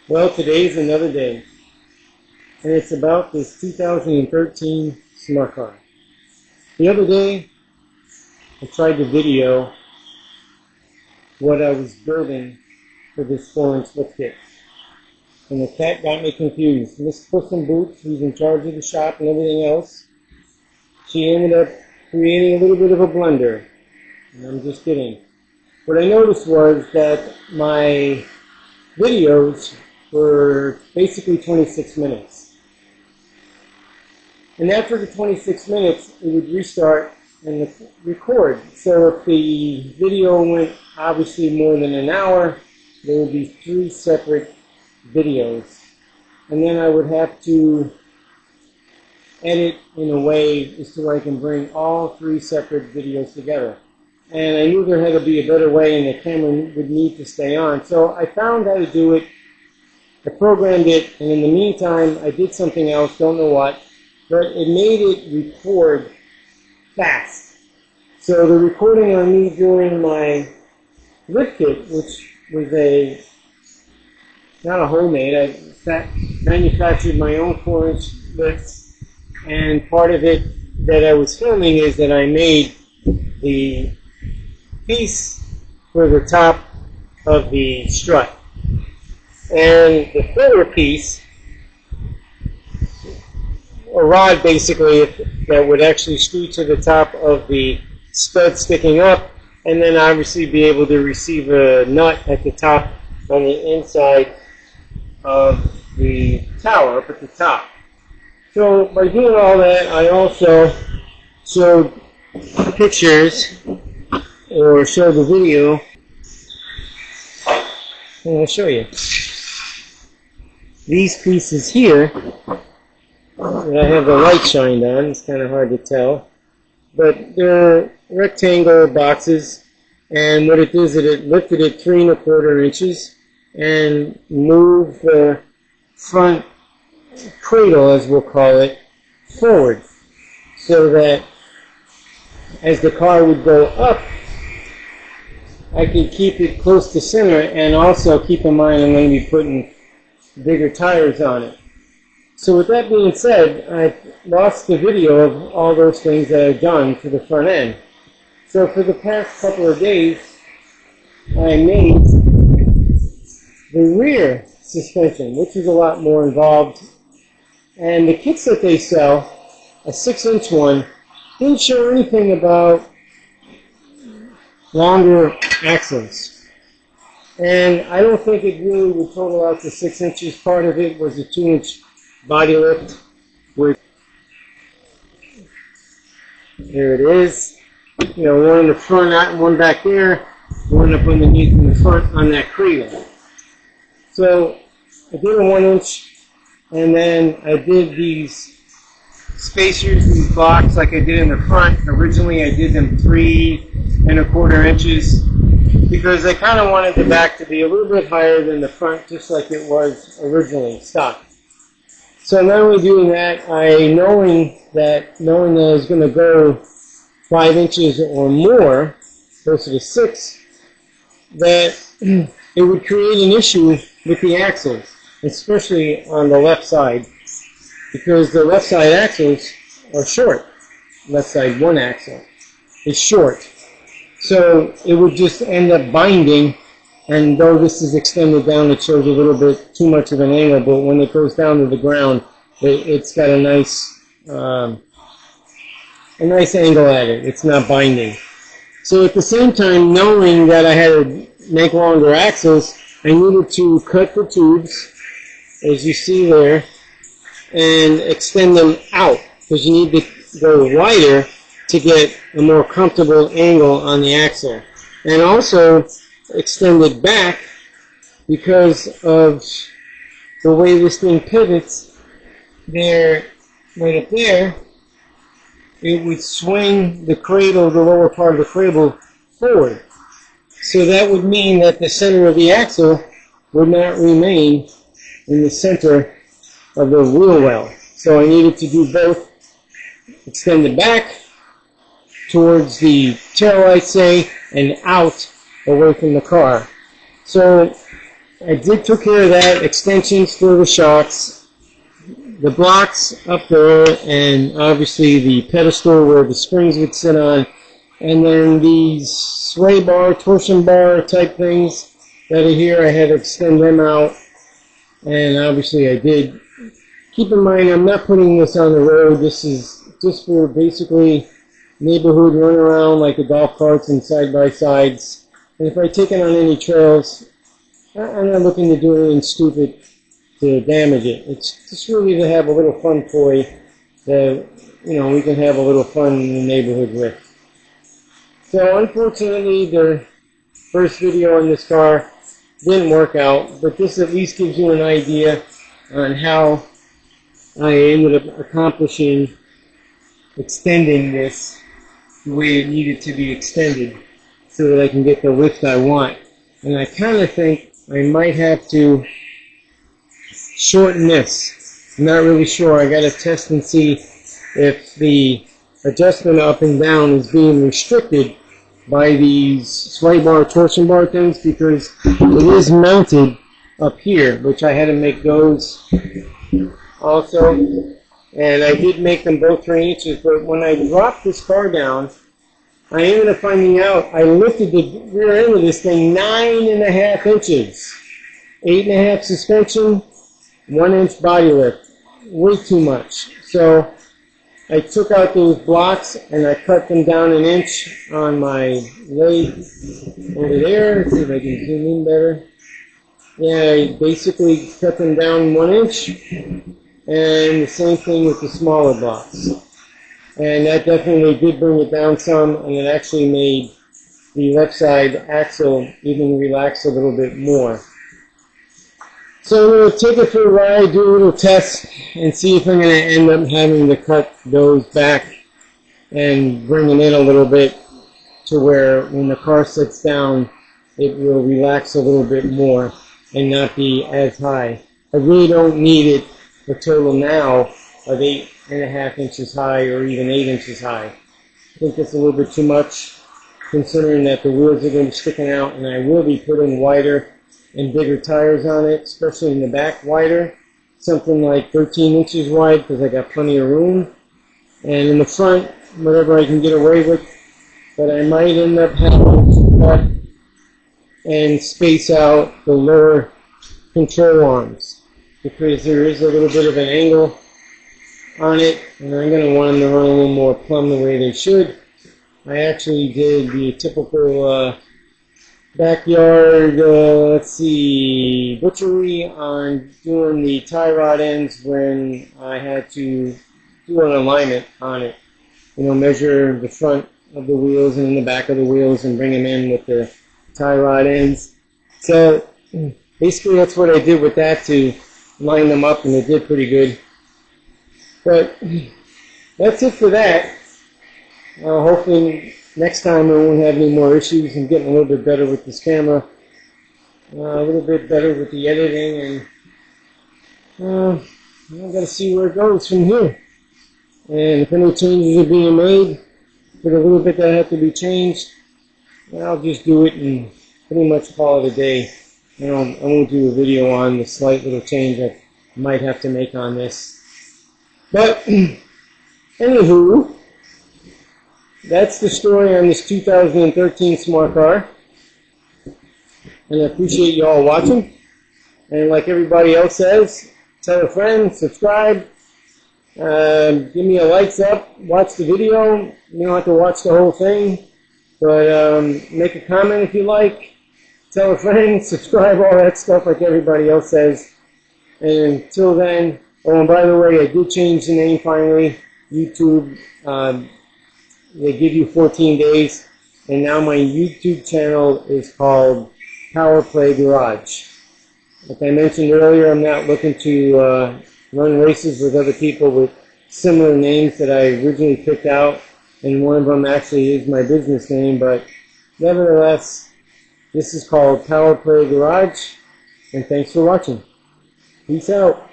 Well, today's another day, and it's about this 2013 smart car. The other day, I tried to video what I was building for this 4-inch lift kit, and the cat got me confused. Miss Puss in Boots, who's in charge of the shop and everything else, she ended up creating a little bit of a blunder, and I'm just kidding. What I noticed was that my videos were basically 26 minutes. And after the 26 minutes, it would restart and record. So if the video went obviously more than an hour, there would be 3 separate videos. And then I would have to edit in a way so I can bring all 3 separate videos together. And I knew there had to be a better way, and the camera would need to stay on. So I found how to do it. I programmed it, and in the meantime, I did something else, don't know what, but it made it record fast. So the recording on me doing my lift kit, which was not a homemade, I manufactured my own 4-inch lifts, and part of it that I was filming is that I made the piece for the top of the strut. And the filler piece, a rod basically that would actually screw to the top of the stud sticking up, and then obviously be able to receive a nut at the top on the inside of the tower up at the top. So by doing all that, I also showed pictures or show the video, and I'll show you. These pieces here that I have the light shined on, it's kind of hard to tell, but they're rectangle boxes, and what it did is it lifted it 3 1/4 inches and moved the front cradle, as we'll call it, forward, so that as the car would go up, I could keep it close to center, and also keep in mind I'm going to be putting bigger tires on it. So with that being said, I lost the video of all those things that I've done to the front end. So for the past couple of days, I made the rear suspension, which is a lot more involved. And the kits that they sell, a 6-inch one, didn't show anything about longer axles. And I don't think it really would total out to 6 inches. Part of it was a 2-inch body lift. There it is. You know, one in the front, one back there, one up underneath in the front on that cradle. So I did a 1-inch, and then I did these spacers, these blocks, like I did in the front. Originally I did them 3 1/4 inches because I kind of wanted the back to be a little bit higher than the front, just like it was originally stock. So not only doing that, knowing that I was going to go 5 inches or more, closer to 6, that it would create an issue with the axles, especially on the left side, because the left side axles are short. Left side one axle is short. So it would just end up binding, and though this is extended down, it shows a little bit too much of an angle, but when it goes down to the ground, it's got a nice angle at it. It's not binding. So at the same time, knowing that I had to make longer axles, I needed to cut the tubes, as you see there, and extend them out, because you need to go wider to get a more comfortable angle on the axle. And also extend it back because of the way this thing pivots there, right up there. It would swing the cradle, the lower part of the cradle, forward. So that would mean that the center of the axle would not remain in the center of the wheel well. So I needed to do both. Extend it back towards the tail light, say, and out away from the car. So I did took care of that, extensions for the shocks, the blocks up there, and obviously the pedestal where the springs would sit on, and then these sway bar, torsion bar type things that are here, I had to extend them out, and obviously I did. Keep in mind, I'm not putting this on the road. This is just for basically neighborhood run around like the golf carts and side-by-sides. And if I take it on any trails, I'm not looking to do anything stupid to damage it. It's just really to have a little fun toy that, you know, we can have a little fun in the neighborhood with. So unfortunately, the first video on this car didn't work out, but this at least gives you an idea on how I ended up accomplishing extending this the way it needed to be extended so that I can get the lift I want. And I kind of think I might have to shorten this. I'm not really sure. I got to test and see if the adjustment up and down is being restricted by these sway bar, torsion bar things, because it is mounted up here, which I had to make those also. And I did make them both 3 inches, but when I dropped this car down, I ended up finding out I lifted the rear end of this thing 9.5 inches. 8.5 suspension, 1 inch body lift. Way too much. So I took out those blocks and I cut them down 1 inch on my lathe over there. Let's see if I can zoom in better. Yeah, I basically cut them down 1 inch. And the same thing with the smaller blocks. And that definitely did bring it down some, and it actually made the left side axle even relax a little bit more. So I'm going to take it for a ride, do a little test, and see if I'm going to end up having to cut those back and bring them in a little bit to where when the car sits down, it will relax a little bit more and not be as high. I really don't need it a total now of 8.5 inches high or even 8 inches high. I think that's a little bit too much considering that the wheels are going to be sticking out, and I will be putting wider and bigger tires on it, especially in the back wider, something like 13 inches wide because I got plenty of room, and in the front whatever I can get away with, but I might end up having to cut and space out the lower control arms, because there is a little bit of an angle on it, and I'm going to want them to run a little more plumb the way they should. I actually did the typical backyard, butchery on doing the tie rod ends when I had to do an alignment on it. You know, measure the front of the wheels and the back of the wheels and bring them in with the tie rod ends. So basically that's what I did with that to line them up, and it did pretty good. But that's it for that. Hopefully next time I won't have any more issues. I'm getting a little bit better with this camera, a little bit better with the editing, and I've got to see where it goes from here. And if any changes are being made for the little bit that have to be changed, I'll just do it and pretty much call it a day. I won't do a video on the slight little change I might have to make on this. But, anywho, that's the story on this 2013 Smart Car. And I appreciate you all watching. And like everybody else says, tell a friend, subscribe, give me a likes up, watch the video. You don't have to watch the whole thing, but make a comment if you like. Tell a friend, subscribe, all that stuff like everybody else says. And until then, oh, and by the way, I did change the name finally. YouTube, they give you 14 days. And now my YouTube channel is called Power Play Garage. Like I mentioned earlier, I'm not looking to run races with other people with similar names that I originally picked out. And one of them actually is my business name, but nevertheless, this is called Power Play Garage, and thanks for watching. Peace out.